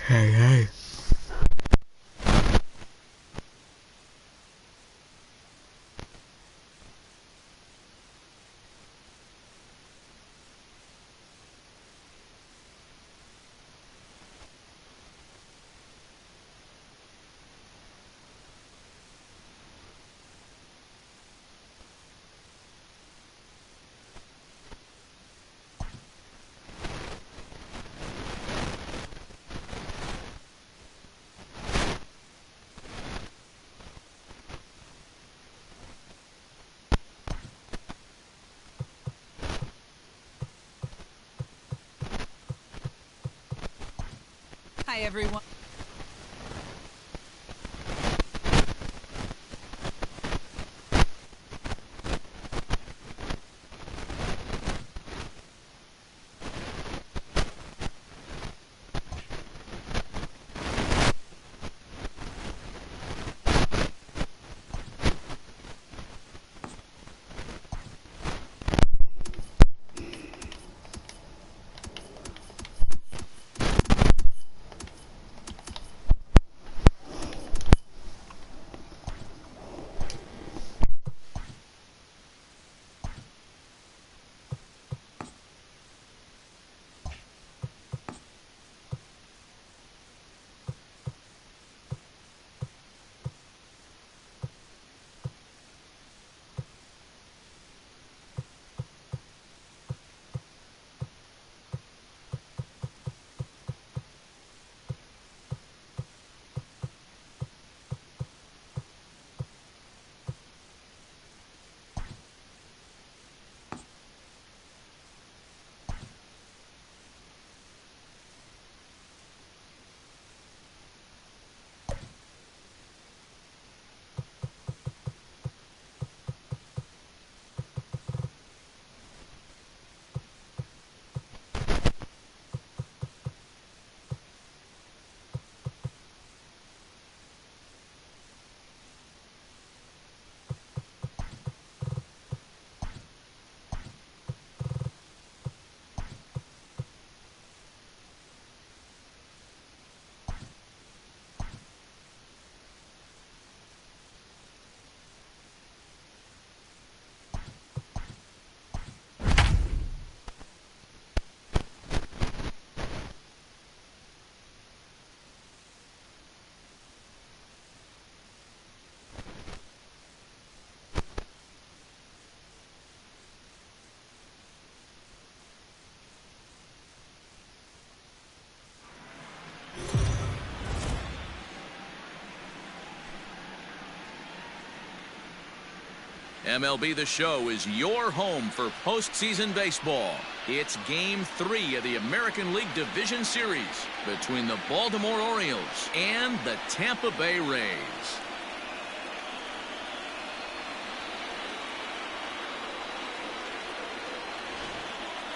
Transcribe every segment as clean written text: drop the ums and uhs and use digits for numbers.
Hey, hey. Hi, everyone. MLB The Show is your home for postseason baseball. It's Game 3 of the American League Division Series between the Baltimore Orioles and the Tampa Bay Rays.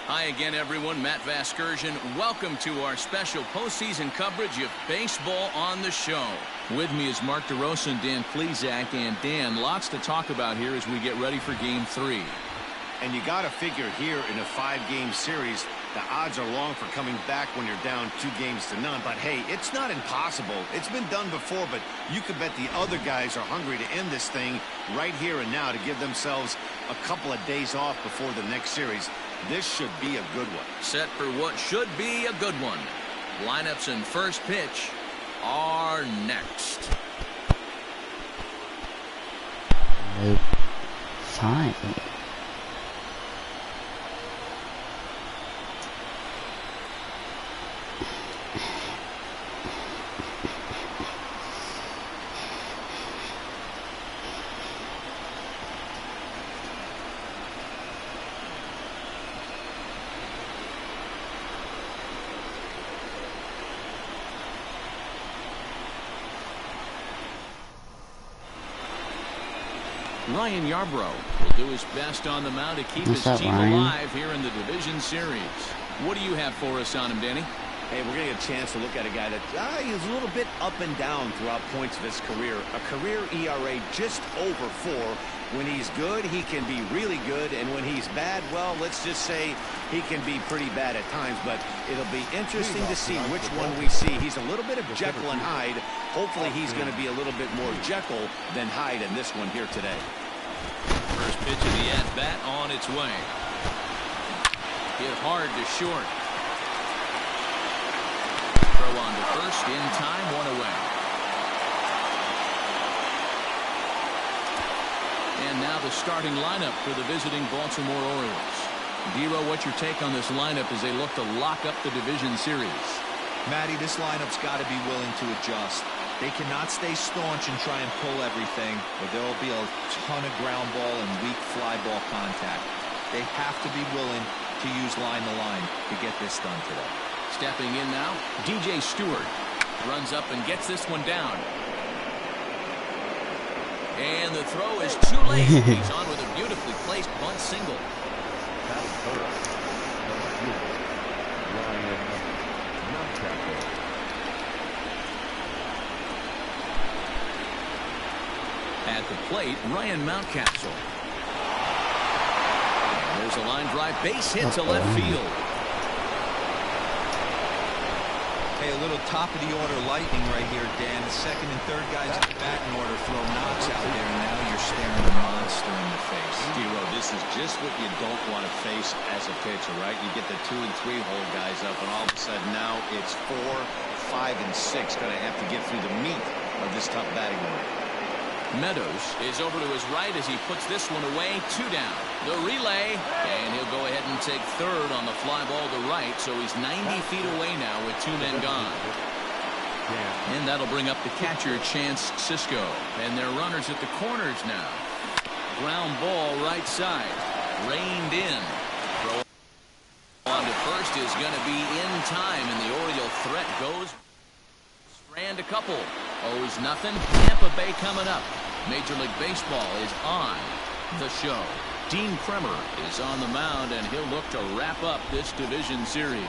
Hi again, everyone. Matt Vasgersian. Welcome to our special postseason coverage of Baseball on the Show. With me is Mark DeRosa and Dan Plesac. And Dan, lots to talk about here as we get ready for Game 3. And you got to figure here in a 5-game series, the odds are long for coming back when you're down 2-0. But hey, it's not impossible. It's been done before, but you could bet the other guys are hungry to end this thing right here and now to give themselves a couple of days off before the next series. This should be a good one. Set for what should be a good one. Lineups and first pitch are next. Nope. Fine. Ryan Yarbrough will do his best on the mound to keep his team alive here in the division series. What do you have for us on him, Danny? Hey, we're going to get a chance to look at a guy that he's a little bit up and down throughout points of his career. A career ERA just over 4. When he's good, he can be really good. And when he's bad, well, let's just say he can be pretty bad at times. But it'll be interesting to see which one we see. He's a little bit of Jekyll and Hyde. Hopefully he's going to be a little bit more Jekyll than Hyde in this one here today. First pitch of the at-bat on its way. Hit hard to short. Throw on to first in time, 1 away. And now the starting lineup for the visiting Baltimore Orioles. Dero, what's your take on this lineup as they look to lock up the division series? Matty, this lineup's got to be willing to adjust. They cannot stay staunch and try and pull everything, or there will be a ton of ground ball and weak fly ball contact. They have to be willing to use line to line to get this done today. Stepping in now, DJ Stewart runs up and gets this one down. And the throw is too late. He's on with a beautifully placed bunt single. At the plate, Ryan Mountcastle. There's a line drive base hit to left field. Hey, a little top-of-the-order lightning right here, Dan. The second and third guys in the batting order throw knocks out there, and now you're staring a monster in the face. Dero, this is just what you don't want to face as a pitcher, right? You get the 2 and 3 hole guys up, and all of a sudden now it's 4, 5, and 6 going to have to get through the meat of this tough batting order. Meadows is over to his right as he puts this one away. 2 down. The relay, and he'll go ahead and take third on the fly ball to right, so he's 90 feet away now with 2 men gone. And that'll bring up the catcher, Chance Sisco. And they're runners at the corners now. Ground ball right side. Reined in. Throw on to first is going to be in time, and the Oriole threat goes. Strand a couple. Owes nothing. Tampa Bay coming up. Major League Baseball is on the show. Dean Kremer is on the mound, and he'll look to wrap up this division series.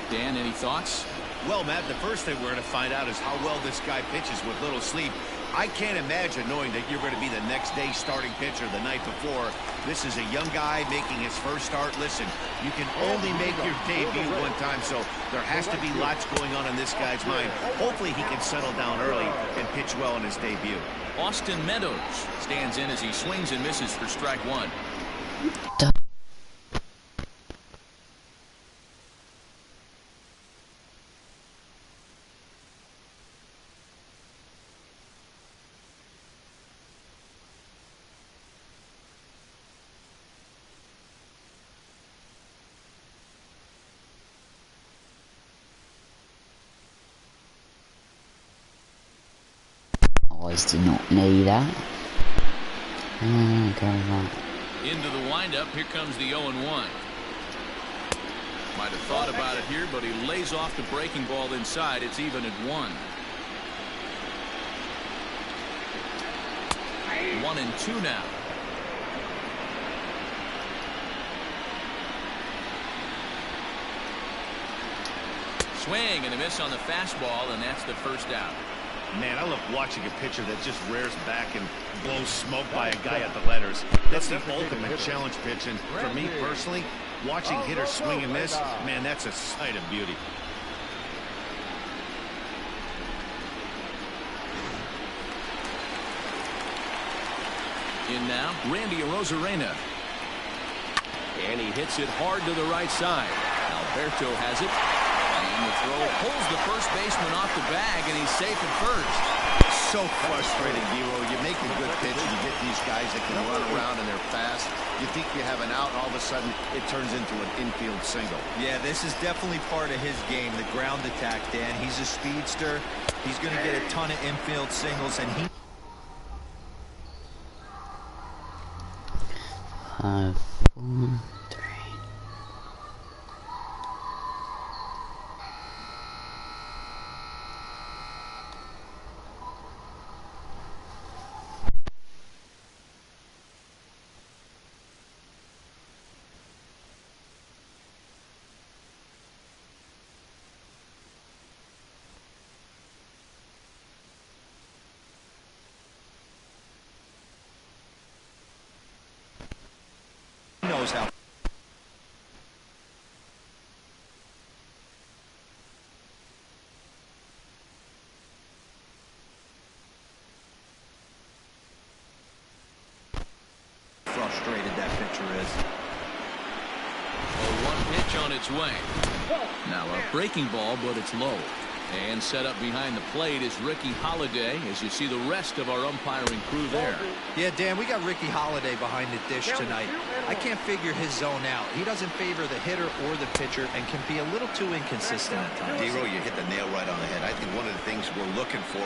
Dan, any thoughts? Well, Matt, the first thing we're going to find out is how well this guy pitches with little sleep. I can't imagine knowing that you're going to be the next day starting pitcher the night before. This is a young guy making his first start. Listen, you can only make your debut one time, so there has to be lots going on in this guy's mind. Hopefully he can settle down early and pitch well in his debut. Austin Meadows stands in as he swings and misses for strike 1. Always do not need that. Into the windup, here comes the 0-1. Might have thought about it here, but he lays off the breaking ball inside. It's even at 1. 1-2 now. Swing and a miss on the fastball, and that's the first out. Man, I love watching a pitcher that just rears back and blows smoke by a guy at the letters. That's the ultimate challenge pitch, and for me personally, watching hitters swing and miss, man, that's a sight of beauty. In now, Randy Arozarena. And he hits it hard to the right side. Alberto has it. And the throw pulls the first baseman off the bag, and he's safe at first. So frustrating, Dero. You make a good pitch, and you get these guys that can run around and they're fast. You think you have an out, and all of a sudden it turns into an infield single. Yeah, this is definitely part of his game, the ground attack, Dan. He's a speedster. He's going to get a ton of infield singles, and he... 5, 4, 3. on its way. Now a breaking ball, but it's low. And set up behind the plate is Ricky Holiday, as you see the rest of our umpiring crew there. Yeah, Dan, we got Ricky Holiday behind the dish tonight. I can't figure his zone out. He doesn't favor the hitter or the pitcher and can be a little too inconsistent at times. D-Row, you hit the nail right on the head. I think one of the things we're looking for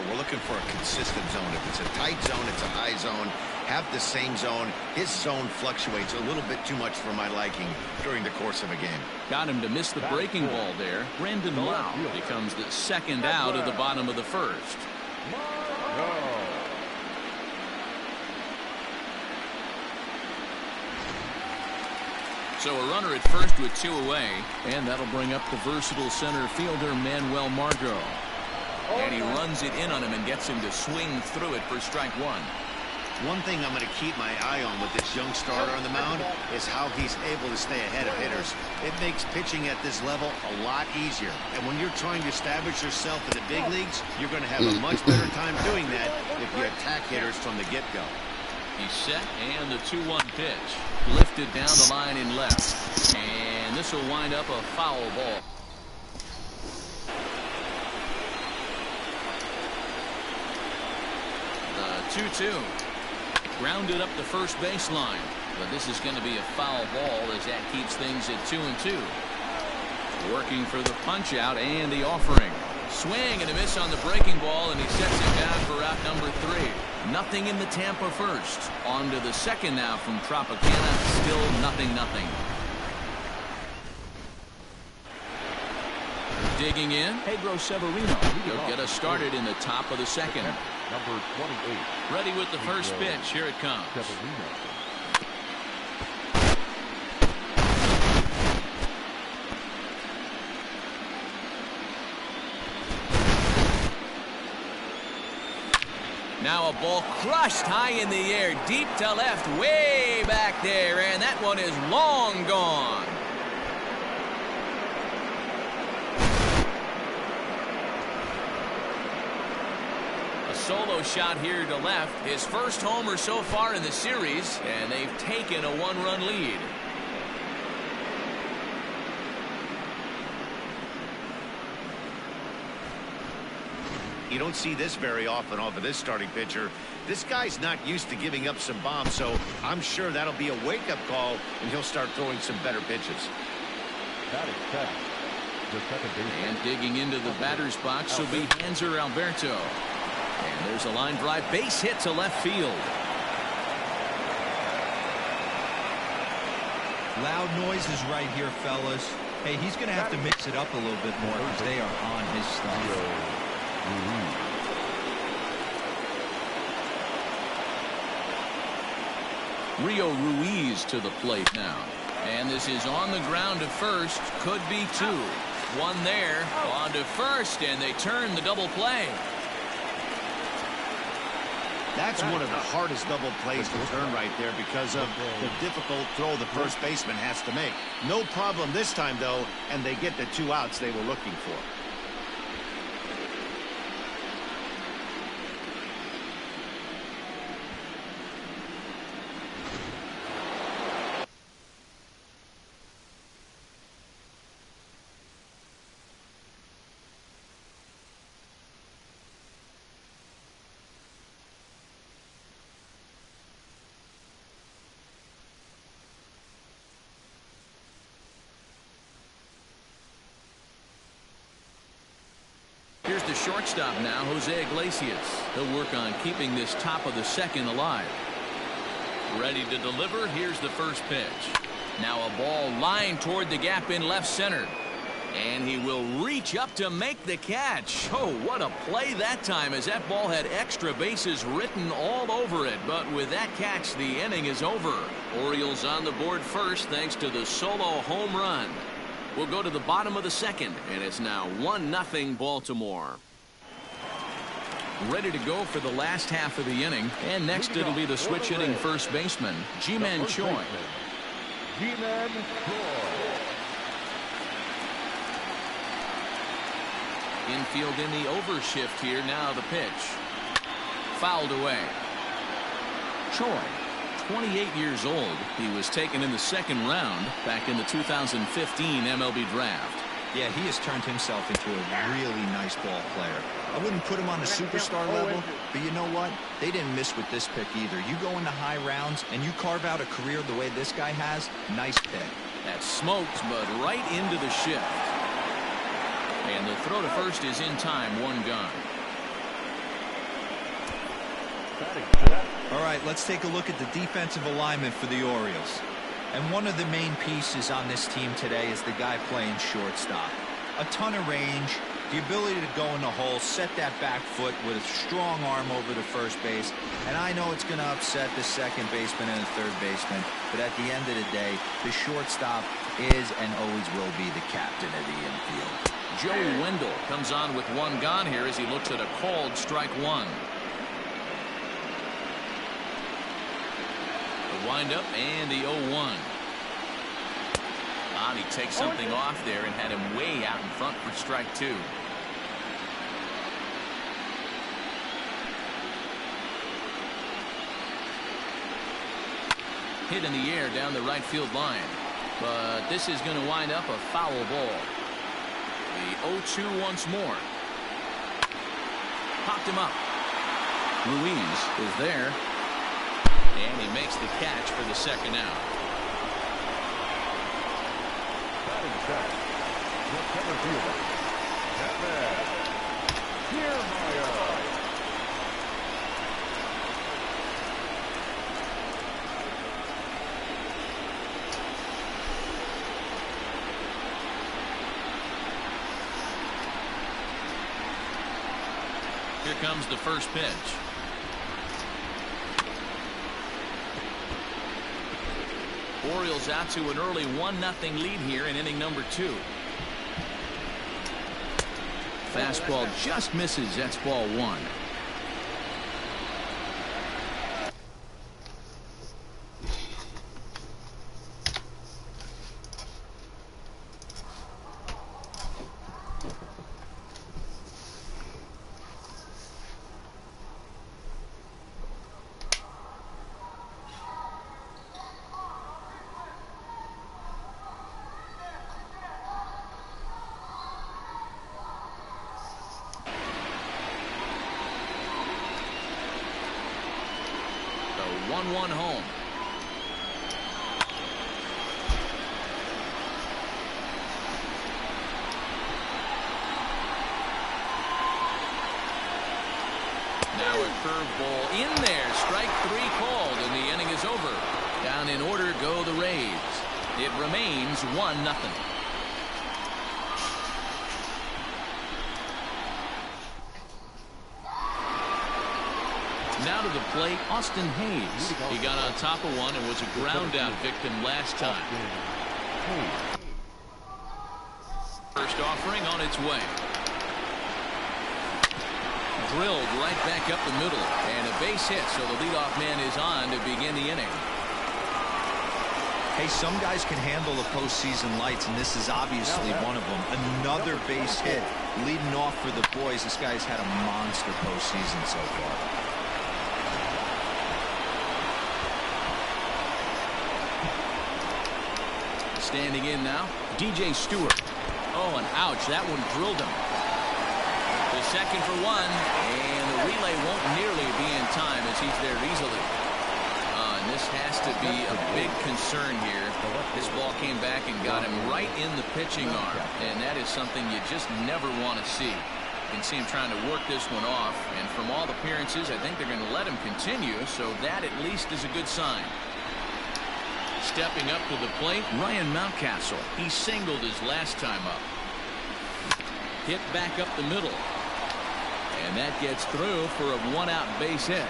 a consistent zone. If it's a tight zone, it's a high zone. Have the same zone. His zone fluctuates a little bit too much for my liking during the course of a game. Got him to miss the breaking ball there. Brandon Lau becomes the second out of the bottom of the first. So a runner at first with 2 away, and that'll bring up the versatile center fielder Manuel Margot. And he runs it in on him and gets him to swing through it for strike 1. One thing I'm going to keep my eye on with this young starter on the mound is how he's able to stay ahead of hitters. It makes pitching at this level a lot easier. And when you're trying to establish yourself in the big leagues, you're going to have a much better time doing that if you attack hitters from the get-go. He's set, and the 2-1 pitch. Lifted down the line in left. And this will wind up a foul ball. The 2-2. Grounded up the first baseline, but this is going to be a foul ball as that keeps things at 2-2. Working for the punch out and the offering. Swing and a miss on the breaking ball, and he sets it down for out number 3. Nothing in the Tampa first. On to the second now from Tropicana. Still 0-0. Digging in, Pedro Severino. He'll get us started in the top of the second. Number 28. Ready with the first pitch. Here it comes. Now a ball crushed high in the air, deep to left, way back there, and that one is long gone. Solo shot here to left. His first homer so far in the series, and they've taken a 1-run lead. You don't see this very often off of this starting pitcher. This guy's not used to giving up some bombs, so I'm sure that'll be a wake-up call, and he'll start throwing some better pitches. And digging into the batter's box will be Hanser Alberto. And there's a line drive base hit to left field. Loud noises right here, fellas. Hey, he's going to have to mix it up a little bit more because they are on his stuff. Rio Ruiz to the plate now. And this is on the ground to first. Could be 2. 1 there. On to first, and they turn the double play. That's one of the hardest double plays to turn right there because of the difficult throw the first baseman has to make. No problem this time, though, and they get the 2 outs they were looking for. Here's the shortstop now, Jose Iglesias. He'll work on keeping this top of the second alive. Ready to deliver. Here's the first pitch. Now a ball lined toward the gap in left center. And he will reach up to make the catch. Oh, what a play that time, as that ball had extra bases written all over it. But with that catch, the inning is over. Orioles on the board first thanks to the solo home run. We'll go to the bottom of the second, and it's now 1-0 Baltimore. Ready to go for the last half of the inning, and next it'll be the switch hitting first baseman, Ji-Man Choi. Ji-Man Choi. Infield in the overshift here. Now the pitch. Fouled away. Choi 28 years old. He was taken in the second round back in the 2015 MLB draft. Yeah, he has turned himself into a really nice ball player. I wouldn't put him on the superstar level, but you know what? They didn't miss with this pick either. You go into high rounds and you carve out a career the way this guy has, nice pick. That smoked, but right into the shift. And the throw to first is in time, one gone. All right, let's take a look at the defensive alignment for the Orioles. And one of the main pieces on this team today is the guy playing shortstop. A ton of range, the ability to go in the hole, set that back foot with a strong arm over to first base. And I know it's going to upset the second baseman and the third baseman, but at the end of the day, the shortstop is and always will be the captain of the infield. Joey Wendell comes on with one gone here as he looks at a called strike one. The windup and the 0-1. He takes something off there and had him way out in front for strike two. Hit in the air down the right field line, but this is going to wind up a foul ball. The 0-2 once more. Popped him up. Ruiz is there, and he makes the catch for the second out. Here comes the first pitch. Orioles out to an early 1-0 lead here in inning number 2. Fastball just misses. That's ball one. The 1-1 home. Now a curveball in there. Strike three called, and the inning is over. Down in order go the Rays. It remains 1-0. Now to the plate, Austin Hayes. He got on top of one and was a ground out victim last time. First offering on its way. Drilled right back up the middle, and a base hit, so the leadoff man is on to begin the inning. Hey, some guys can handle the postseason lights, and this is obviously one of them. Another base hit leading off for the boys. This guy's had a monster postseason so far. Standing in now, DJ Stewart. Oh, and ouch, that one drilled him. The second for one, and the relay won't nearly be in time as he's there easily. And this has to be a big concern here. This ball came back and got him right in the pitching arm, and that is something you just never want to see. You can see him trying to work this one off, and from all appearances, I think they're going to let him continue, so that at least is a good sign. Stepping up to the plate, Ryan Mountcastle. He singled his last time up. Hit back up the middle. And that gets through for a one-out base hit.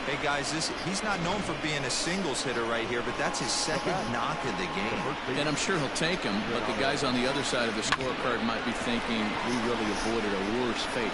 Hey, guys, he's not known for being a singles hitter right here, but that's his second knock of the game. And I'm sure he'll take him, but the guys on the other side of the scorecard might be thinking we really avoided a worse fate.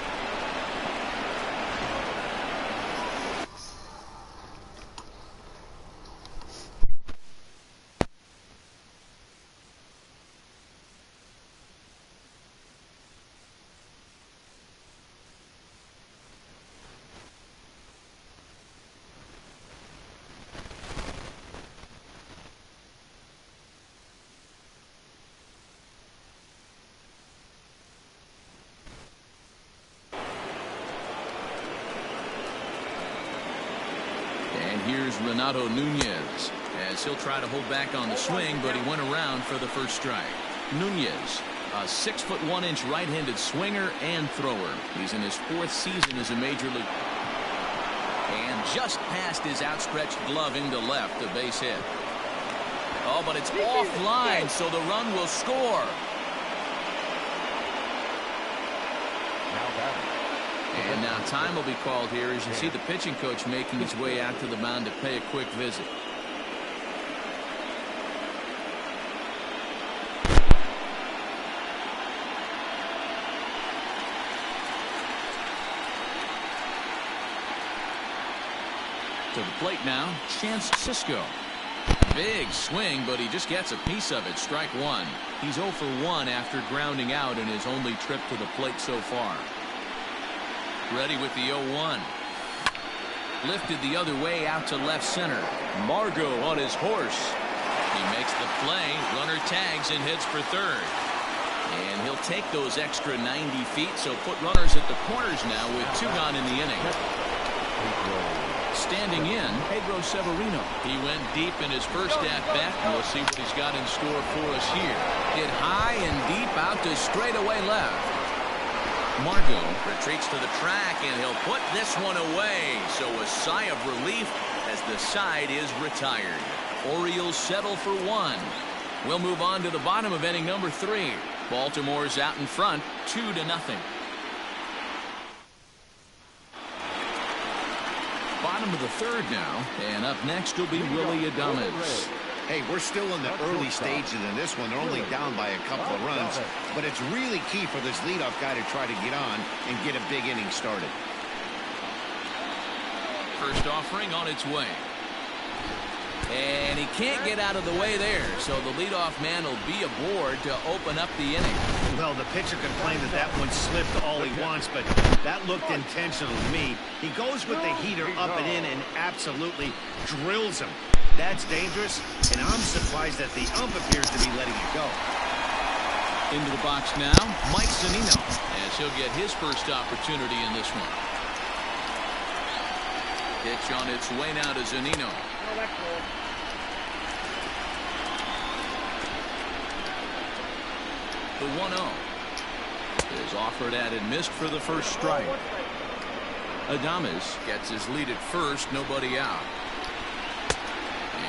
And here's Renato Nunez, as he'll try to hold back on the swing, but he went around for the first strike. Nunez, a 6'1" right-handed swinger and thrower. He's in his 4th season as a major league. And just past his outstretched glove into left, a base hit. Oh, but it's offline, so the run will score. And now time will be called here as you see the pitching coach making his way out to the mound to pay a quick visit. To the plate now, Chance Sisco. Big swing, but he just gets a piece of it. Strike one. He's 0 for 1 after grounding out in his only trip to the plate so far. Ready with the 0-1. Lifted the other way out to left center. Margot on his horse. He makes the play. Runner tags and heads for third. And he'll take those extra 90 feet, so put runners at the corners now with 2 gone in the inning. Standing in, Pedro Severino. He went deep in his first at-bat, and we'll see what he's got in store for us here. Hit high and deep out to straightaway left. Margot retreats to the track, and he'll put this one away. So a sigh of relief as the side is retired. Orioles settle for 1. We'll move on to the bottom of inning number 3. Baltimore's out in front, 2-0. Bottom of the 3rd now, and up next will be Willie Adames. Hey, we're still in the early stages in this one. They're only down by a couple of runs, but it's really key for this leadoff guy to try to get on and get a big inning started. First offering on its way. And he can't get out of the way there, so the leadoff man will be aboard to open up the inning. Well, the pitcher can claim that one slipped all he wants, but that looked intentional to me. He goes with the heater up and in and absolutely drills him. That's dangerous, and I'm surprised that the ump appears to be letting it go. Into the box now, Mike Zunino, as he'll get his first opportunity in this one. Pitch on its way now to Zunino. The 1-0 is offered at and missed for the first strike. Adames gets his lead at first, nobody out.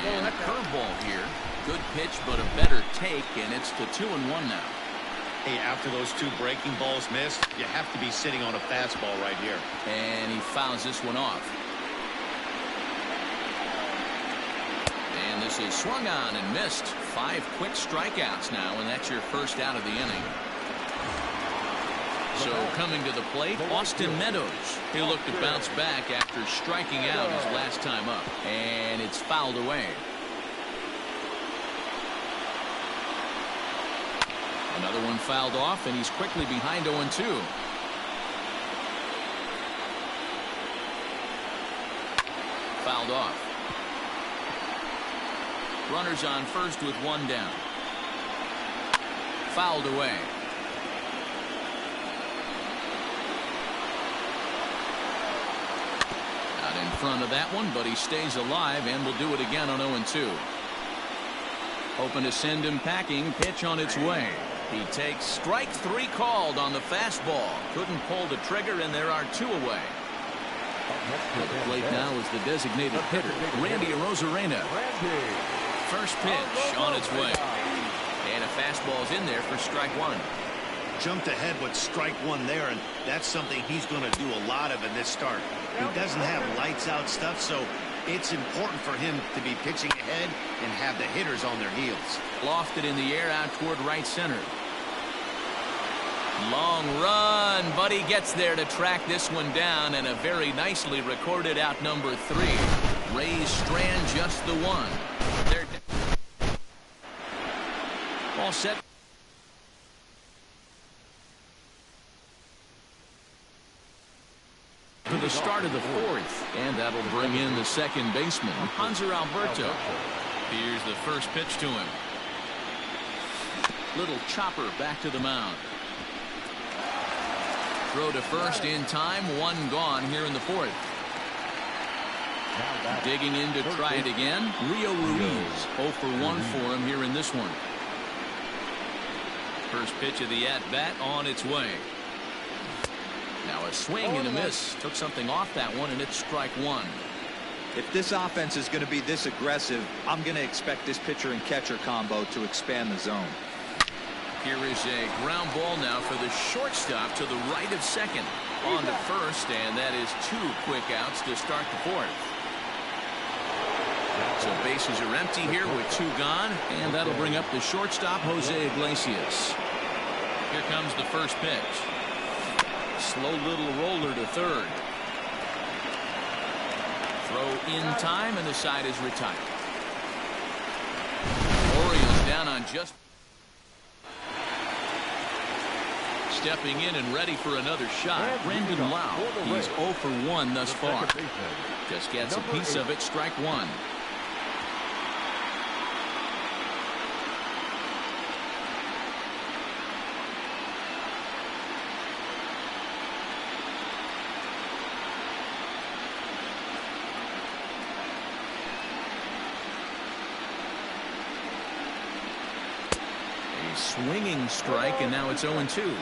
And a curveball here. Good pitch, but a better take, and it's to 2-1 now. Hey, after those 2 breaking balls missed, you have to be sitting on a fastball right here. And he fouls this one off. And this is swung on and missed. 5 quick strikeouts now, and that's your first out of the inning. So coming to the plate, Austin Meadows. He'll look to bounce back after striking out his last time up. And it's fouled away. Another one fouled off, and he's quickly behind 0-2. Fouled off. Runners on first with 1 down. Fouled away. Out in front of that one, but he stays alive and will do it again on 0-2. Hoping to send him packing. Pitch on its way. He takes strike 3 called on the fastball. Couldn't pull the trigger, and there are 2 away. At the plate now is the designated hitter, Randy Arozarena. First pitch on its way. And a fastball's in there for strike 1. Jumped ahead with strike 1 there, and that's something he's going to do a lot of in this start. He doesn't have lights out stuff, so it's important for him to be pitching ahead and have the hitters on their heels. Lofted in the air out toward right center. Long run, but he gets there to track this one down, and a very nicely recorded out number 3. Ray Strand just the one. They're all set. For the start of the 4th, and that'll bring in the second baseman, Hanser Alberto. Here's the first pitch to him. Little chopper back to the mound. Throw to first in time, 1 gone here in the 4th. Digging in to try it again. Rio Ruiz 0 for 1 for him here in this one. First pitch of the at-bat on its way. Now a swing and a miss. Took something off that one, and it's strike one. If this offense is going to be this aggressive, I'm going to expect this pitcher and catcher combo to expand the zone. Here is a ground ball now for the shortstop to the right of second. On to first, and that is 2 quick outs to start the fourth. So bases are empty here with 2 gone, and that'll bring up the shortstop, Jose Iglesias. Here comes the first pitch. Slow little roller to third. Throw in time, and the side is retired. Orioles down on just. Stepping in and ready for another shot. Brendan Lau. He's 0 for 1 thus far. Just gets a piece of it. Strike one. A swinging strike, and now it's 0-2.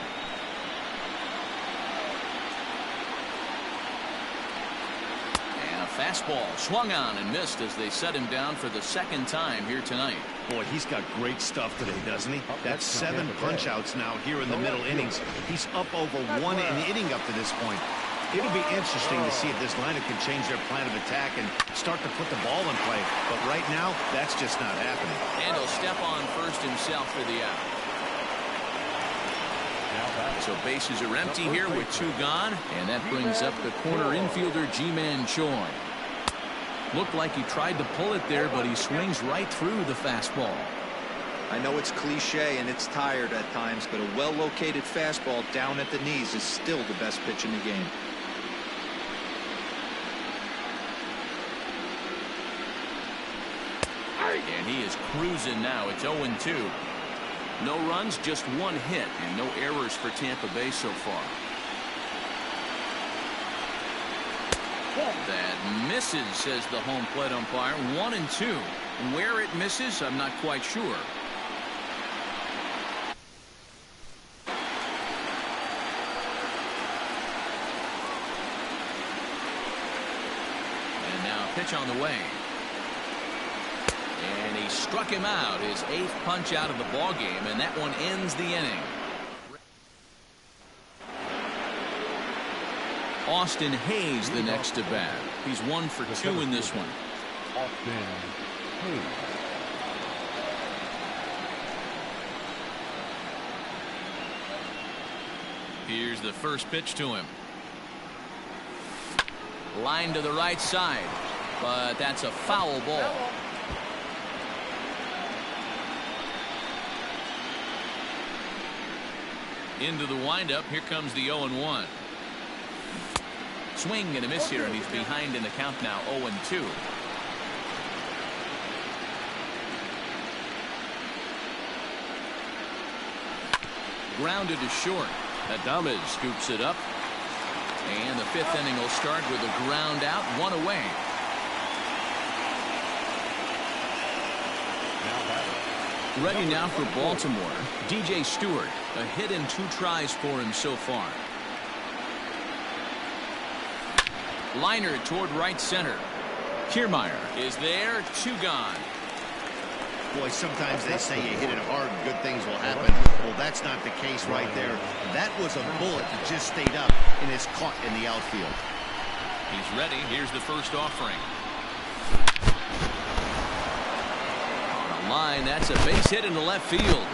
Fastball swung on and missed as they set him down for the second time here tonight. Boy, he's got great stuff today, doesn't he? That's 7 punch-outs now here in the middle innings. He's up over 1 inning up to this point. It'll be interesting to see if this lineup can change their plan of attack and start to put the ball in play. But right now, that's just not happening. And he'll step on first himself for the out. So bases are empty here with 2 gone, and that brings up the corner infielder Ji-Man Choi. Looked like he tried to pull it there, but he swings right through the fastball. I know it's cliche and it's tired at times, but a well-located fastball down at the knees is still the best pitch in the game. And he is cruising now. It's 0-2. No runs, just 1 hit, and no errors for Tampa Bay so far. That misses, says the home plate umpire. 1-2. Where it misses, I'm not quite sure. And now pitch on the way. And he struck him out, his 8th punch out of the ball game, and that one ends the inning. Austin Hayes the next to bat. He's 1 for 2 in this one. Austin Hayes. Here's the first pitch to him. Line to the right side, but that's a foul ball. Into the windup. Here comes the 0-1. Swing and a miss here, and he's behind in the count now. 0-2. Grounded to short. Adames scoops it up. And the 5th inning will start with a ground out, 1 away. Ready now for Baltimore. DJ Stewart. A hit in 2 tries for him so far. Liner toward right center. Kiermaier is there. 2 gone. Boy, sometimes they say you hit it hard and good things will happen. Well, that's not the case right there. That was a bullet that just stayed up and is caught in the outfield. He's ready. Here's the first offering. On a line, that's a base hit into left field.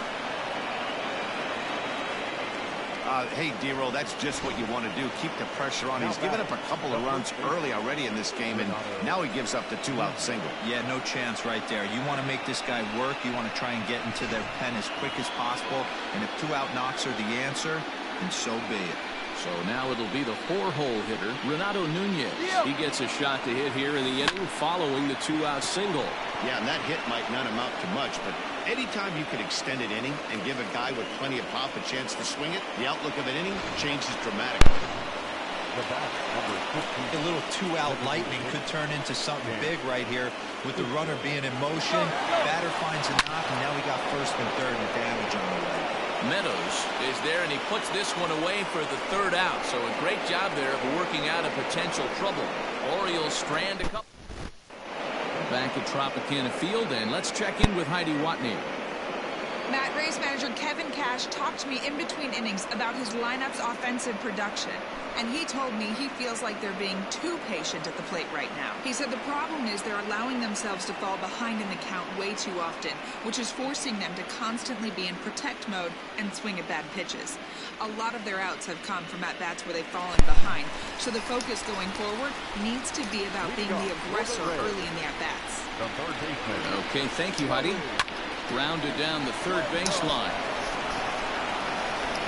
Hey, D-Roll, that's just what you want to do. Keep the pressure on. He's given up a couple of runs early already in this game, and now he gives up the 2-out single. Yeah, no chance right there. You want to make this guy work. You want to try and get into their pen as quick as possible. And if 2-out knocks are the answer, then so be it. So now it'll be the 4-hole hitter, Renato Nunez. He gets a shot to hit here in the inning following the 2-out single. Yeah, and that hit might not amount to much, but anytime you can extend an inning and give a guy with plenty of pop a chance to swing it, the outlook of an inning changes dramatically. the bat, number 15. A little two-out lightning could turn into something big right here with the runner being in motion. Batter finds a knock, and now we got first and third and damage on the way. Meadows is there, and he puts this one away for the third out. So a great job there of working out a potential trouble. Orioles strand a couple. Back at Tropicana Field, and let's check in with Heidi Watney. Matt, Rays manager Kevin Cash talked to me in between innings about his lineup's offensive production, and he told me he feels like they're being too patient at the plate right now. He said the problem is they're allowing themselves to fall behind in the count way too often, which is forcing them to constantly be in protect mode and swing at bad pitches. A lot of their outs have come from at-bats where they've fallen behind, so the focus going forward needs to be about being the aggressor early in the at-bats. The third baseman. Okay, thank you, Heidi. Grounded down the third baseline.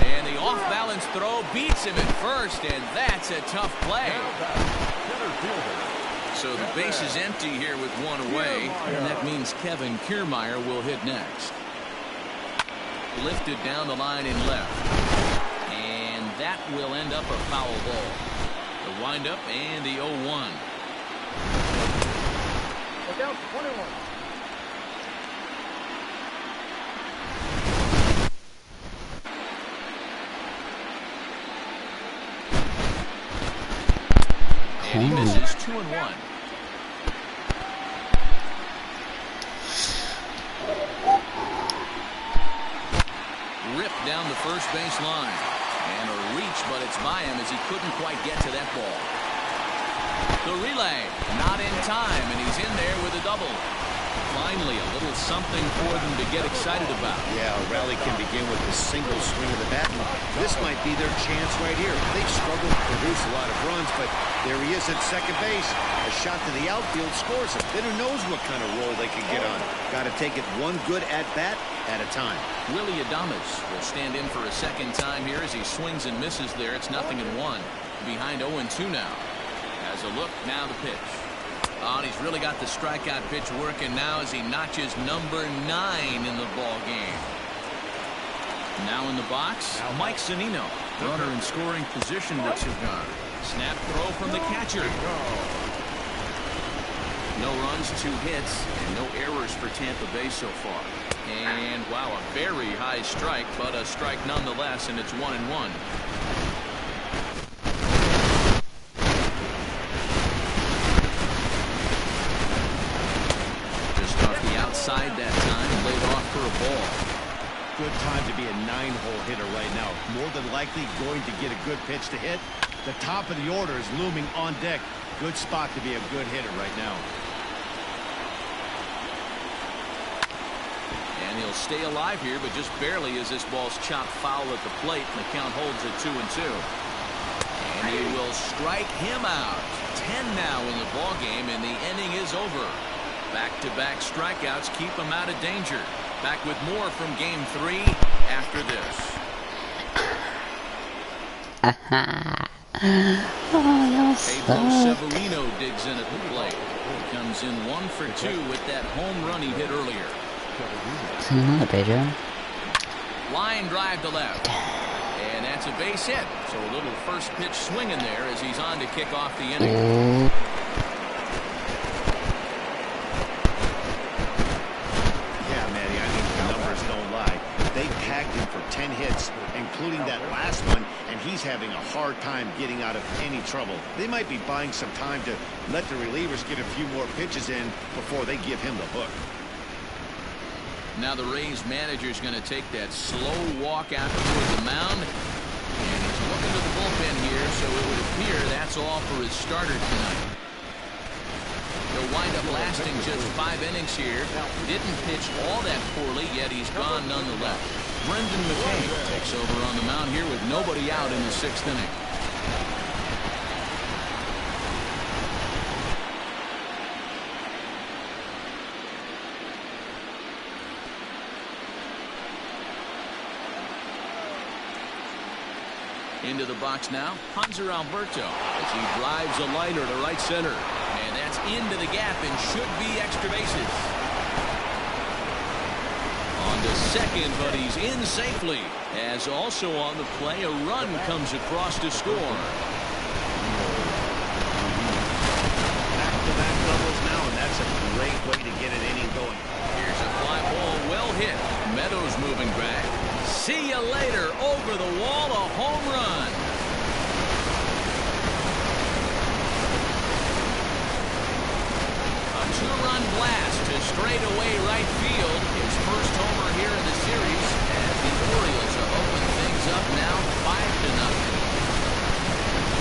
And the off-balance throw beats him at first, and that's a tough play. So the base is empty here with one away, and that means Kevin Kiermaier will hit next. Lifted down the line in left. And that will end up a foul ball. The windup and the 0-1. Look out, 21. And he misses 2-1. Ripped down the first base line. And a reach, but it's by him as he couldn't quite get to that ball. The relay, not in time, and he's in there with a double. Finally, a little something for them to get excited about. Yeah, a rally can begin with a single swing of the bat. This might be their chance right here. They've struggled to produce a lot of runs, but there he is at second base. A shot to the outfield scores him. Then who knows what kind of roll they can get on. Got to take it one good at-bat at a time. Willie Adames will stand in for a second time here as he swings and misses there. It's 0-1. Behind 0-2 now. As a look, now the pitch. Oh, and he's really got the strikeout pitch working now as he notches number 9 in the ball game. Now in the box, Mike Zunino. Runner in scoring position with Cigar. Snap throw from the catcher. No runs, 2 hits, and no errors for Tampa Bay so far. And wow, a very high strike, but a strike nonetheless, and it's 1-1. Outside that time, laid off for a ball. Good time to be a 9-hole hitter right now. More than likely going to get a good pitch to hit. The top of the order is looming on deck. Good spot to be a good hitter right now. And he'll stay alive here, but just barely as this ball's chopped foul at the plate, and the count holds at 2-2. And he will strike him out. 10 now in the ball game, and the inning is over. Back-to-back strikeouts keep him out of danger. Back with more from Game 3 after this. Pablo Severino digs in at the plate. He comes in 1 for 2 with that home run he hit earlier. Another Pedro. Line drive to left. And that's a base hit. So a little first pitch swing in there as he's on to kick off the inning. For 10 hits, including that last one, and he's having a hard time getting out of any trouble. They might be buying some time to let the relievers get a few more pitches in before they give him the hook. Now the Rays manager is going to take that slow walk out toward the mound, and he's looking to the bullpen here, so it would appear that's all for his starter tonight. He'll wind up lasting just 5 innings here. Didn't pitch all that poorly, yet he's gone nonetheless. Brendan McKay takes over on the mound here with nobody out in the 6th inning. Into the box now, Hanser Alberto as he drives a liner to right center. And that's into the gap and should be extra bases. On to second, but he's in safely. As also on the play, a run comes across to score. way to get an inning going. Here's a fly ball, well hit. Meadows moving back. See you later. Over the wall, a home run. A two-run blast to straightaway right field. His first homer here in the series, as the Orioles are opening things up now 5-0.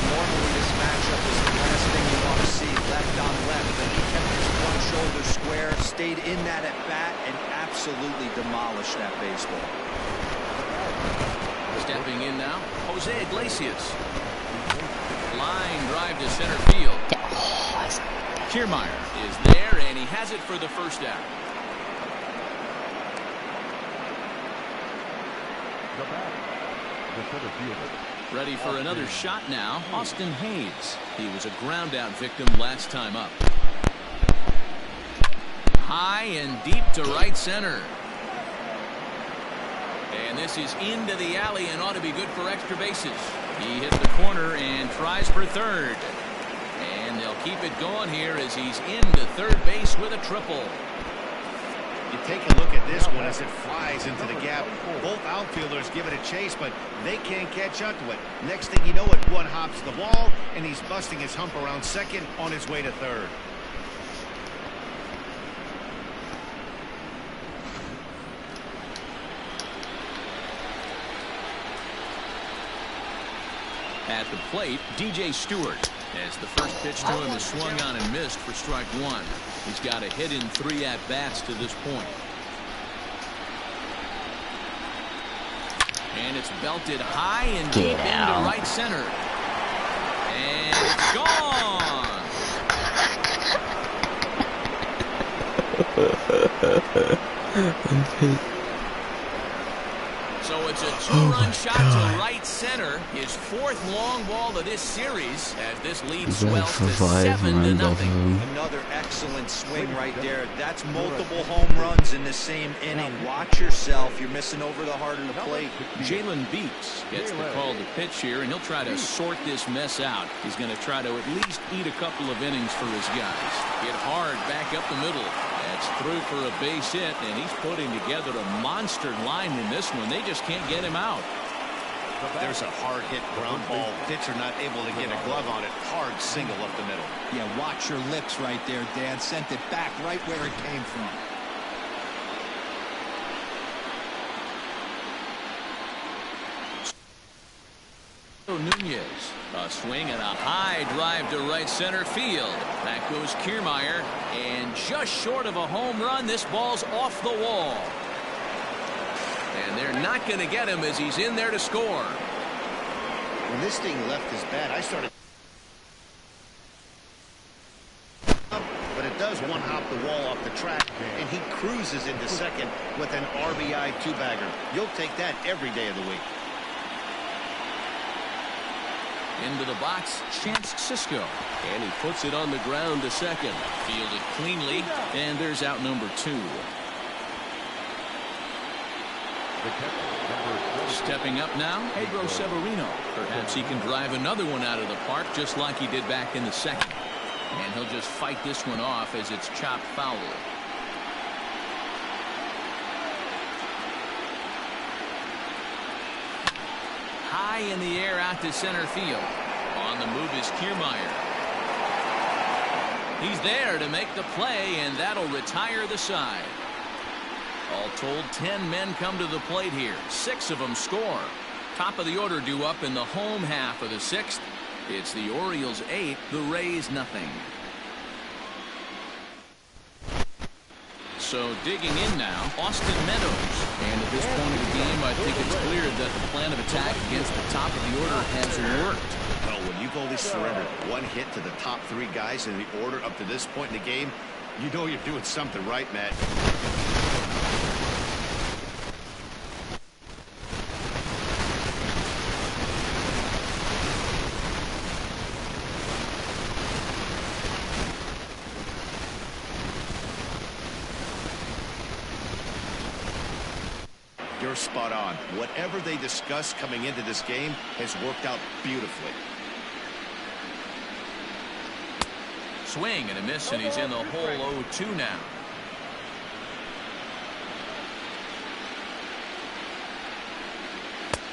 Normally this matchup is the last thing you want to see, left on left, but he kept his one shoulder square, stayed in that at bat, and absolutely demolished that baseball. Stepping in now, Jose Iglesias. Line drive to center field. Kiermaier is there, and he has it for the first out. The batter, the center fielder. Ready for another shot now, Austin Hayes. He was a ground out victim last time up. High and deep to right center. And this is into the alley and ought to be good for extra bases. He hit the corner and tries for third. And they'll keep it going here as he's into third base with a triple. You take a look at this one as it flies into the gap. Both outfielders give it a chase, but they can't catch up to it. Next thing you know it, one hops the wall, and he's busting his hump around second on his way to third. At the plate, DJ Stewart, as the first pitch to him is swung on and missed for strike one. He's got a hit in 3 at-bats to this point. And it's belted high and deep into right center. And it's gone. So it's a two-run shot to right center. His 4th long ball of this series as this lead swells to 7-0. Another excellent swing right there. That's multiple home runs in the same inning. Watch yourself. You're missing over the heart of the plate. Jalen Beeks gets the call to pitch here, and he'll try to sort this mess out. He's going to try to at least eat a couple of innings for his guys. Hit hard back up the middle. That's through for a base hit, and he's putting together a monster line in this one. They just can't get him out. There's a hard hit ground ball. Pitcher not able to get a glove on it. Hard single up the middle. Yeah, watch your lips right there, Dan. Sent it back right where it came from. Nunez, a swing and a high drive to right center field. Back goes Kiermaier, and just short of a home run, this ball's off the wall. And they're not going to get him as he's in there to score. When this thing left his bat, I started. But it does one hop the wall off the track, and he cruises into second with an RBI 2-bagger. You'll take that every day of the week. Into the box, Chance Sisco. And he puts it on the ground to second. Fielded cleanly, and there's out number 2. Stepping up now, Pedro Severino. Perhaps he can drive another one out of the park just like he did back in the second. And he'll just fight this one off as it's chopped foul. High in the air out to center field. On the move is Kiermaier. He's there to make the play, and that'll retire the side. All told, 10 men come to the plate here. 6 of them score. Top of the order due up in the home half of the 6th. It's the Orioles 8, the Rays nothing. So digging in now, Austin Meadows. And at this point of the game, I think it's clear that the plan of attack against the top of the order has worked. Well, when you've only surrendered 1 hit to the top 3 guys in the order up to this point in the game, you know you're doing something right, Matt. You're spot on. Whatever they discussed coming into this game has worked out beautifully. Swing and a miss, and he's in the hole 0-2 now.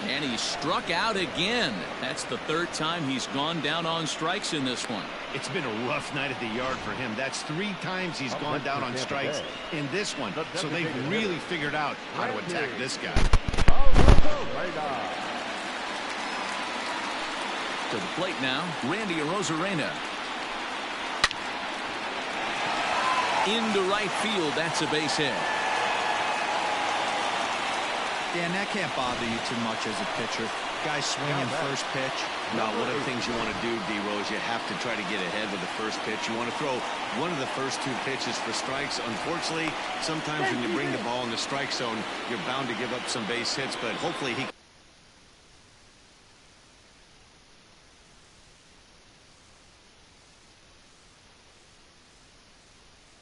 And he struck out again. That's the third time he's gone down on strikes in this one. It's been a rough night at the yard for him. That's 3 times he's gone down on strikes in this one. So they've really figured out how to attack this guy. To the plate now, Randy Arozarena. Into right field, that's a base hit. Dan, that can't bother you too much as a pitcher. Guy swinging first pitch. No, one of the things you want to do, D-Rose, you have to try to get ahead with the first pitch. You want to throw one of the first 2 pitches for strikes. Unfortunately, sometimes when you bring the ball in the strike zone, you're bound to give up some base hits, but hopefully he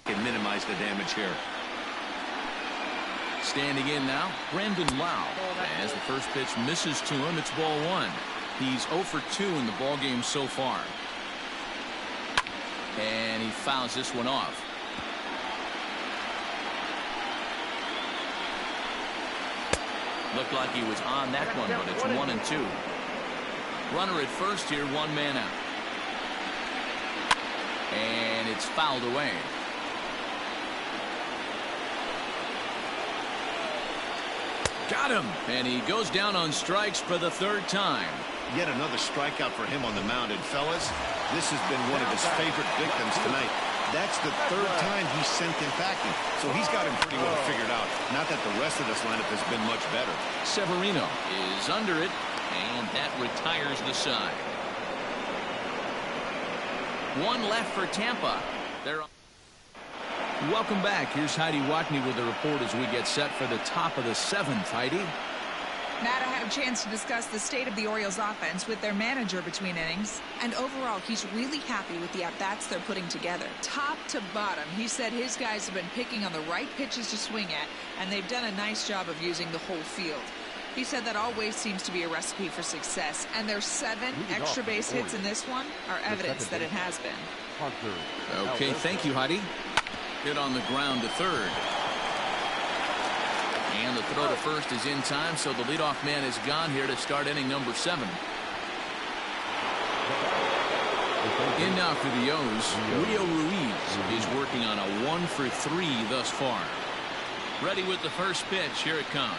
can minimize the damage here. Standing in now, Brandon Lau. As the first pitch misses to him, it's ball 1. He's 0 for 2 in the ball game so far. And he fouls this one off. Looked like he was on that one, but it's 1-2. Runner at first here, 1 man out. And it's fouled away. Got him, and he goes down on strikes for the 3rd time. Yet another strikeout for him on the mound. And fellas, this has been one of his favorite victims tonight. That's the 3rd time he sent him packing. So he's got him pretty well figured out. Not that the rest of this lineup has been much better. Severino is under it, and that retires the side. 1 left for Tampa. They're on. Welcome back. Here's Heidi Watney with the report as we get set for the top of the 7th. Heidi? Matt, I had a chance to discuss the state of the Orioles offense with their manager between innings. And overall, he's really happy with the at-bats they're putting together. Top to bottom, he said his guys have been picking on the right pitches to swing at, and they've done a nice job of using the whole field. He said that always seems to be a recipe for success, and their 7 extra base hits in this one are evidence that it has been. Okay, thank you, Heidi. Hit on the ground to third. And the throw to first is in time, so the leadoff man is gone here to start inning number 7. In now for the O's, Rio Ruiz is working on a 1 for 3 thus far. Ready with the first pitch. Here it comes.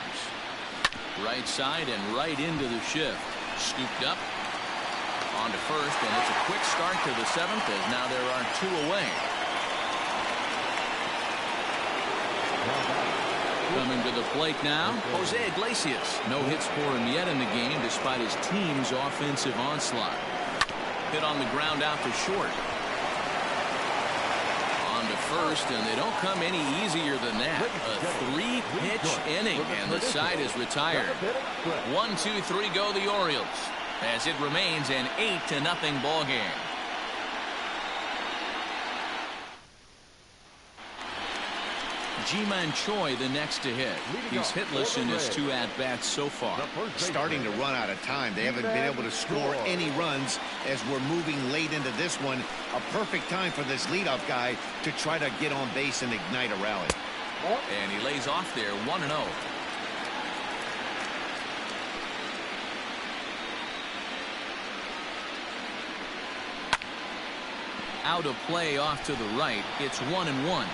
Right side and right into the shift. Scooped up. On to first, and it's a quick start to the 7th as now there are 2 away. Coming to the plate now, Jose Iglesias. No hits for him yet in the game despite his team's offensive onslaught. Hit on the ground out to short. On to first, and they don't come any easier than that. A 3-pitch inning, and the side is retired. 1, 2, 3 go the Orioles, as it remains an 8-0 ball game. Ji-Man Choi the next to hit. He's hitless in his 2 at-bats so far. Starting to run out of time. They haven't been able to score any runs as we're moving late into this one. A perfect time for this leadoff guy to try to get on base and ignite a rally. And he lays off there, 1-0. Out of play off to the right. It's 1-1.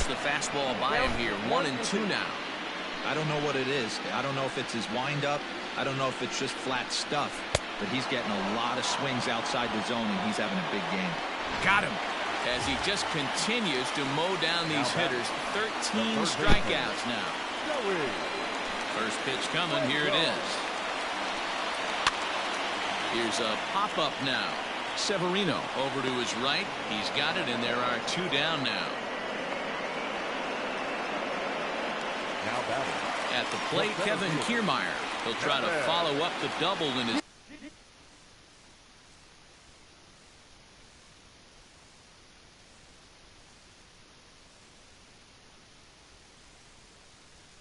The fastball by him here. 1-2 now. I don't know what it is. I don't know if it's his windup. I don't know if it's just flat stuff. But he's getting a lot of swings outside the zone, and he's having a big game. Got him. As he just continues to mow down these hitters. 13 strikeouts now. First pitch coming. Here it is. Here's a pop-up now. Severino over to his right. He's got it, and there are 2 down now. At the plate, Kevin Kiermaier. He'll try to follow up the double in his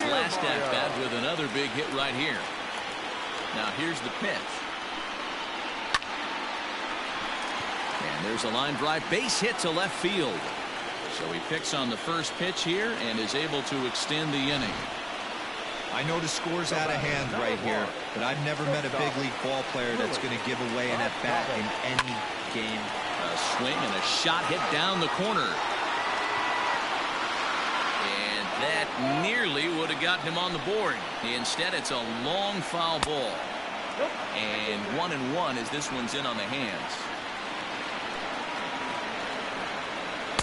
last at bat with another big hit right here. Now here's the pitch. And There's a line drive base hit to left field. So he picks on the first pitch here and is able to extend the inning. I know the score's out of hand right here, but I've never met a big league ball player that's going to give away an at-bat in any game. A swing and a shot hit down the corner. And that nearly would have gotten him on the board. Instead, it's a long foul ball. And 1-1 as this one's in on the hands.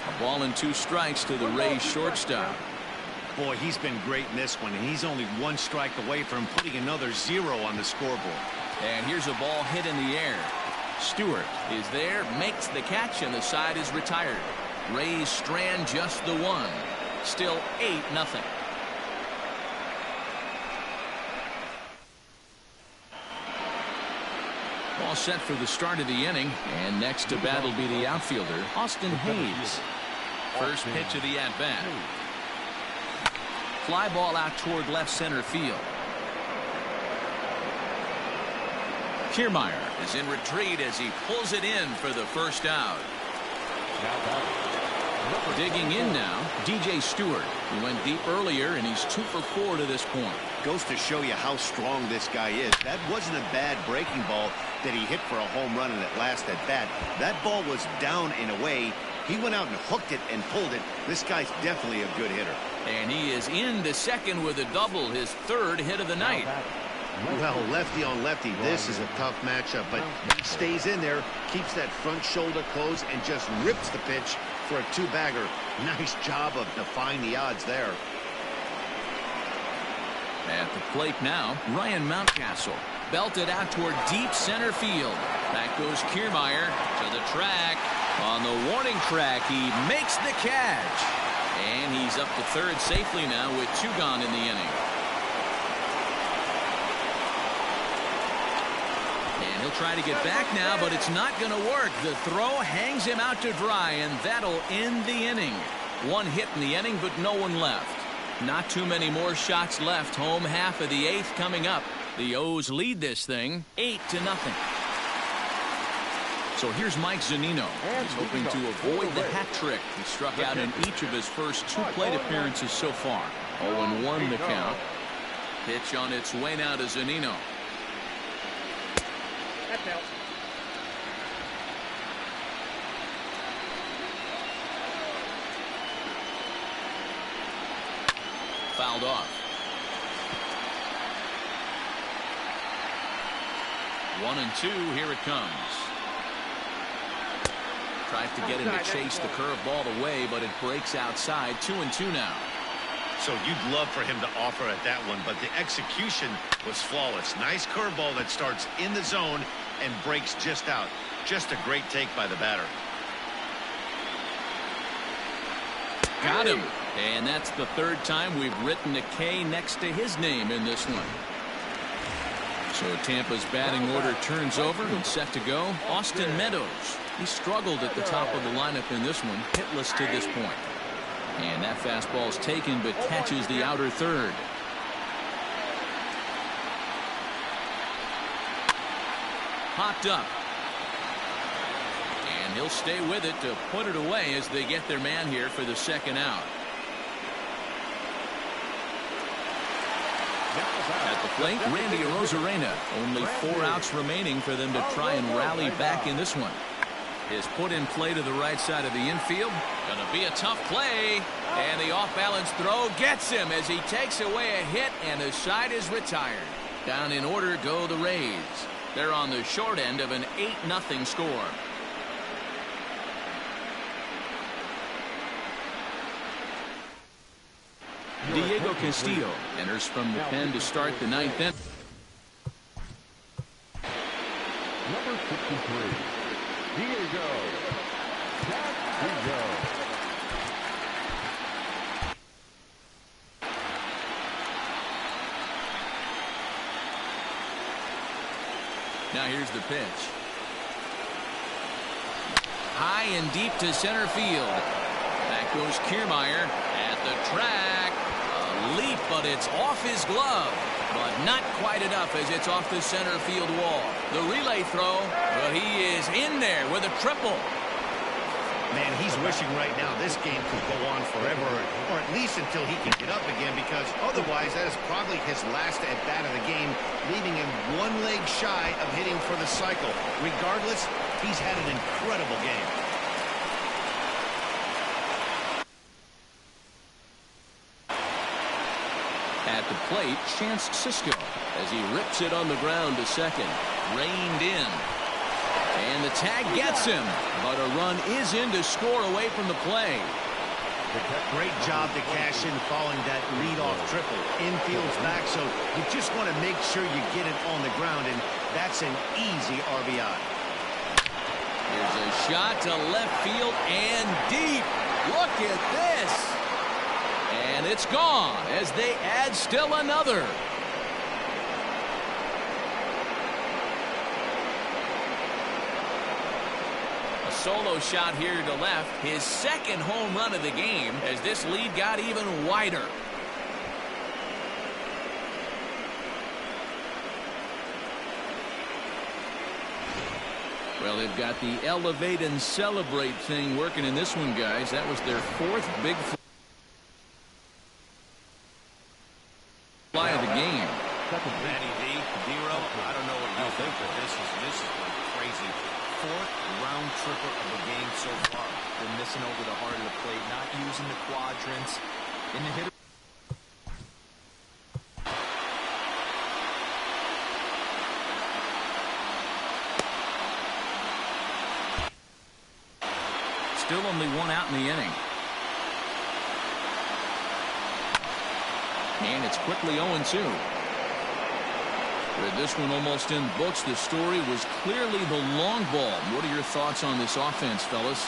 A ball and 2 strikes to the Rays shortstop. Boy, he's been great in this one, and he's only 1 strike away from putting another 0 on the scoreboard. And here's a ball hit in the air. Stewart is there, makes the catch, and the side is retired. Rays strand just the 1. Still 8-0. All set for the start of the inning, and next to bat will be the outfielder, Austin Hayes. First pitch of the at-bat. Fly ball out toward left center field. Kiermaier is in retreat as he pulls it in for the first out. Digging in now, DJ Stewart. He went deep earlier, and he's 2 for 4 to this point. Goes to show you how strong this guy is. That wasn't a bad breaking ball that he hit for a home run in that last at bat. That ball was down and away. He went out and hooked it and pulled it. This guy's definitely a good hitter. And he is into second with a double, his 3rd hit of the night. Well, lefty on lefty, this is a tough matchup, but he stays in there, keeps that front shoulder closed, and just rips the pitch for a 2-bagger. Nice job of defying the odds there. At the plate now, Ryan Mountcastle. Belted out toward deep center field. Back goes Kiermaier to the track. On the warning track, he makes the catch. And he's up to 3rd safely now with 2 gone in the inning. And he'll try to get back now, but it's not going to work. The throw hangs him out to dry, and that'll end the inning. 1 hit in the inning, but no one left. Not too many more shots left. Home half of the 8th coming up. The O's lead this thing 8-0. So here's Mike Zunino. He's hoping to avoid the hat trick. He struck out in each of his first 2 plate appearances so far. 0-1 the count. Pitch on its way now to Zunino. Fouled off. 1-2. Here it comes. Tries to get him to chase the curveball away, but it breaks outside. 2-2 now. So you'd love for him to offer at that one, but the execution was flawless. Nice curveball that starts in the zone and breaks just out. Just a great take by the batter. Got him. And that's the 3rd time we've written a K next to his name in this one. So Tampa's batting order turns over and set to go. Austin Meadows. He struggled at the top of the lineup in this one, hitless to this point. And that fastball's taken, but catches the outer 3rd. Popped up. And he'll stay with it to put it away as they get their man here for the 2nd out. At the plate, Randy Arozarena. Only 4 outs remaining for them to try and rally back in this one. Is put in play to the right side of the infield. Gonna be a tough play. And the off-balance throw gets him as he takes away a hit, and the side is retired. Down in order go the Rays. They're on the short end of an 8-0 score. Diego Castillo enters from the pen to start the 9th inning. Number 63, Diego Castillo. Now here's the pitch. High and deep to center field. Back goes Kiermaier at the track. A leap, but it's off his glove. But not quite enough as it's off the center field wall. The relay throw, but he is in there with a triple. Man, he's wishing right now this game could go on forever, or at least until he can get up again, because otherwise that is probably his last at-bat of the game, leaving him one leg shy of hitting for the cycle. Regardless, he's had an incredible game. At the plate, Chance Sisco as he rips it on the ground to second. Reined in. And the tag gets him, but a run is in to score away from the play. Great job to cash in following that leadoff triple. Infield's back, so you just want to make sure you get it on the ground, and that's an easy RBI. Here's a shot to left field and deep. Look at this. And it's gone as they add still another. Solo shot here to left, his second home run of the game as this lead got even wider. Well, they've got the elevate and celebrate thing working in this one, guys. That was their fourth big fly of the game. Matty V, D-Row, I don't know what you think, but this is like crazy. Fourth round tripper of the game so far. They're missing over the heart of the plate, not using the quadrants. In the hitter. Still only one out in the inning. And it's quickly 0-2. With this one almost in books, the story was clearly the long ball. What are your thoughts on this offense, fellas?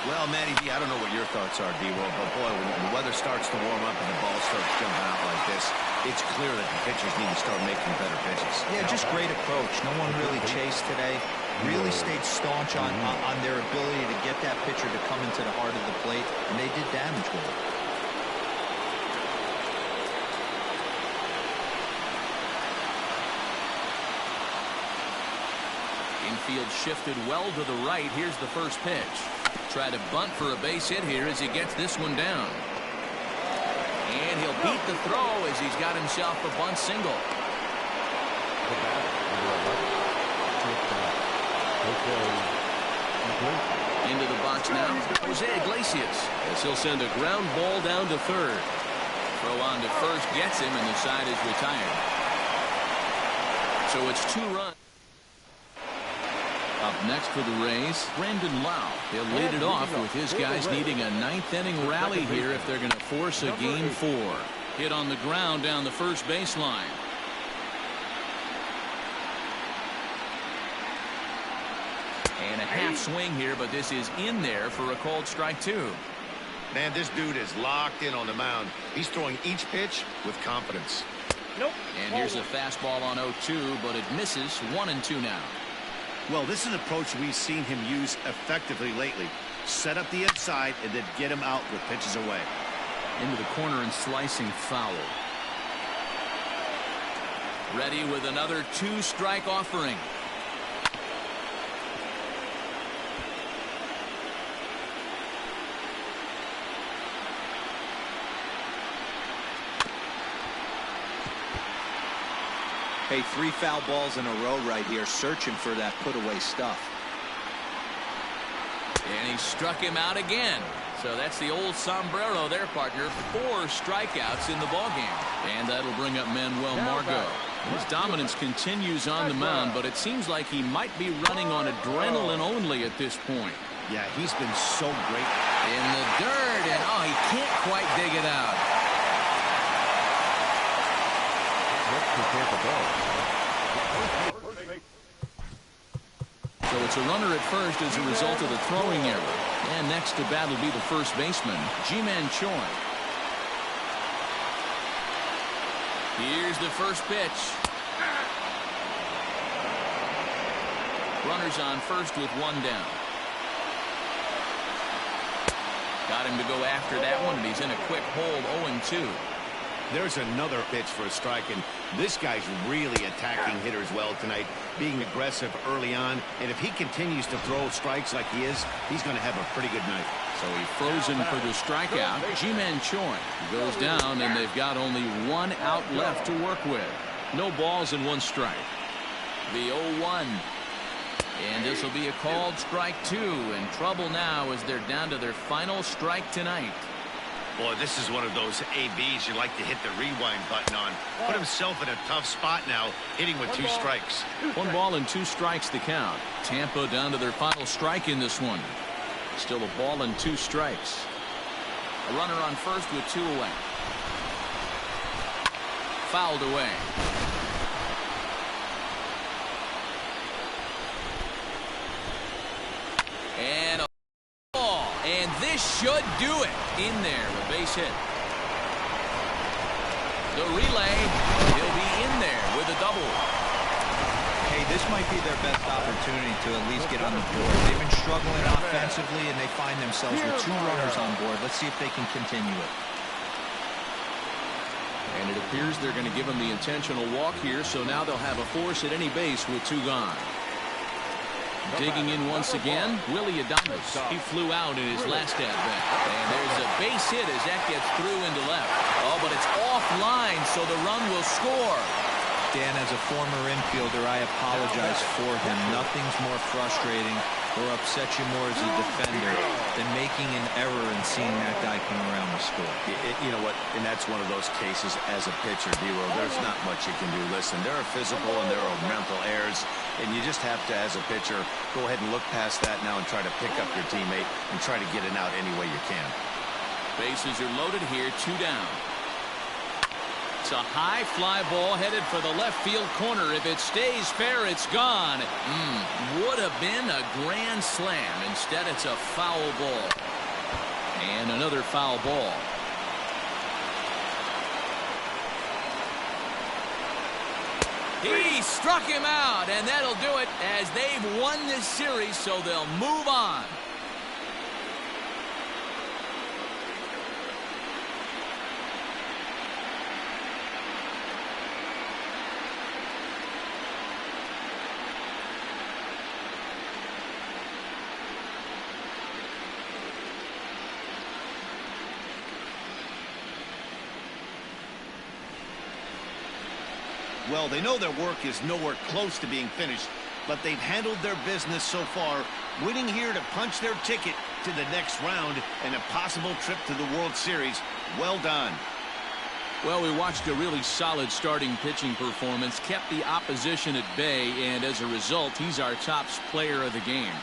Well, Matty V, I don't know what your thoughts are, D-Row, but boy, when the weather starts to warm up and the ball starts jumping out like this, it's clear that the pitchers need to start making better pitches. Yeah, just great approach. No one really chased today. Really stayed staunch on their ability to get that pitcher to come into the heart of the plate, and they did damage with it. Infield shifted well to the right. Here's the first pitch. Try to bunt for a base hit here as he gets this one down. And he'll beat the throw as he's got himself a bunt single. Into the box now, Jose Iglesias, as he'll send a ground ball down to third. Throw on to first gets him, and the side is retired. So it's 2 runs. Up next for the Rays, Brandon Lau. He'll lead it off with his guys needing a 9th inning rally here if they're going to force a game 4. Hit on the ground down the first baseline. And a half swing here, but this is in there for a called strike 2. Man, this dude is locked in on the mound. He's throwing each pitch with confidence. And here's a fastball on 0-2, but it misses. 1-2 now. Well, this is an approach we've seen him use effectively lately. Set up the inside and then get him out with pitches away. Into the corner and slicing foul. Ready with another 2-strike offering. Hey, 3 foul balls in a row right here, searching for that put-away stuff. And he struck him out again. So that's the old sombrero there, partner. 4 strikeouts in the ballgame. And that'll bring up Manuel Margot. His dominance continues on the mound, but it seems like he might be running on adrenaline only at this point. Yeah, he's been so great. In the dirt, and he can't quite dig it out. So it's a runner at first as a result of the throwing error. And next to bat will be the first baseman, Ji-Man Choi. Here's the first pitch. Runners on first with 1 down. Got him to go after that one, and he's in a quick hold, 0-2. There's another pitch for a strike, and this guy's really attacking hitters well tonight, being aggressive early on. And if he continues to throw strikes like he is, he's going to have a pretty good night. So he frozen for the strikeout. Ji-Man Choi goes down, and they've got only one out left to work with. No balls and one strike. The 0-1. And this will be a called strike 2. In trouble now as they're down to their final strike tonight. Boy, this is one of those ABs you like to hit the rewind button on. Put himself in a tough spot now, hitting with 2 strikes. 1 ball and 2 strikes the count. Tampa down to their final strike in this one. Still a ball and 2 strikes. A runner on first with 2 away. Fouled away. And a ball. And this should do it. In there, a base hit. The relay. He'll be in there with a double. Hey, this might be their best opportunity to at least get on the board. They've been struggling offensively, and they find themselves with 2 runners on board. Let's see if they can continue it. And it appears they're going to give him the intentional walk here, so now they'll have a force at any base with 2 gone. Digging in once again, Willie Adames. He flew out in his last at-bat. And there's a base hit as that gets through into left. Oh, but it's offline, so the run will score. Dan, as a former infielder, I apologize for him. Nothing's more frustrating or upsets you more as a defender than making an error and seeing that guy come around the score. You know what? And that's one of those cases as a pitcher, D-Roll. There's not much you can do. Listen, there are physical and there are mental errors, and you just have to, as a pitcher, go ahead and look past that now and try to pick up your teammate and try to get it out any way you can. Bases are loaded here, 2 down. It's a high fly ball headed for the left field corner. If it stays fair, it's gone. Would have been a grand slam. Instead, it's a foul ball. And another foul ball. He struck him out, and that'll do it as they've won this series, so they'll move on. Well, they know their work is nowhere close to being finished, but they've handled their business so far, winning here to punch their ticket to the next round and a possible trip to the World Series. Well done. Well, we watched a really solid starting pitching performance, kept the opposition at bay, and as a result, he's our top player of the game.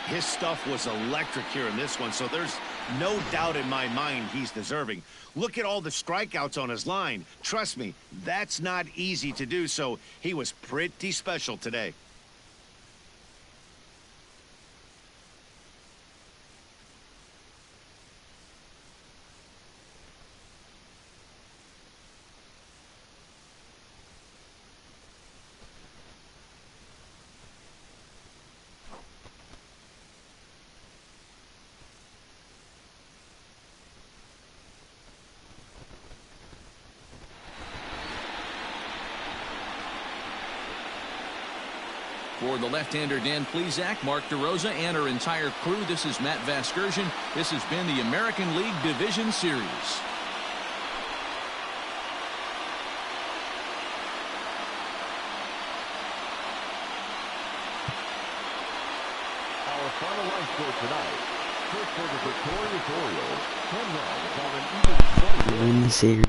His stuff was electric here in this one, so there's no doubt in my mind he's deserving. Look at all the strikeouts on his line. Trust me, that's not easy to do, so he was pretty special today. For the left-hander Dan Plesac, Mark DeRosa, and our entire crew, this is Matt Vasgersian. This has been the American League Division Series. Our final line score tonight. First for the victorious Orioles, 10 runs on an even 20. Win the series.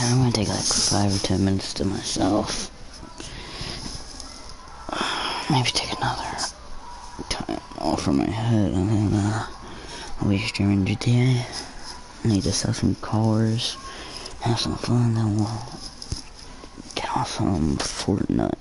I'm gonna take like 5 or 10 minutes to myself. Maybe take another time off from my head, and then I'll be streaming GTA. Need to sell some cars, have some fun, then we'll get on some Fortnite.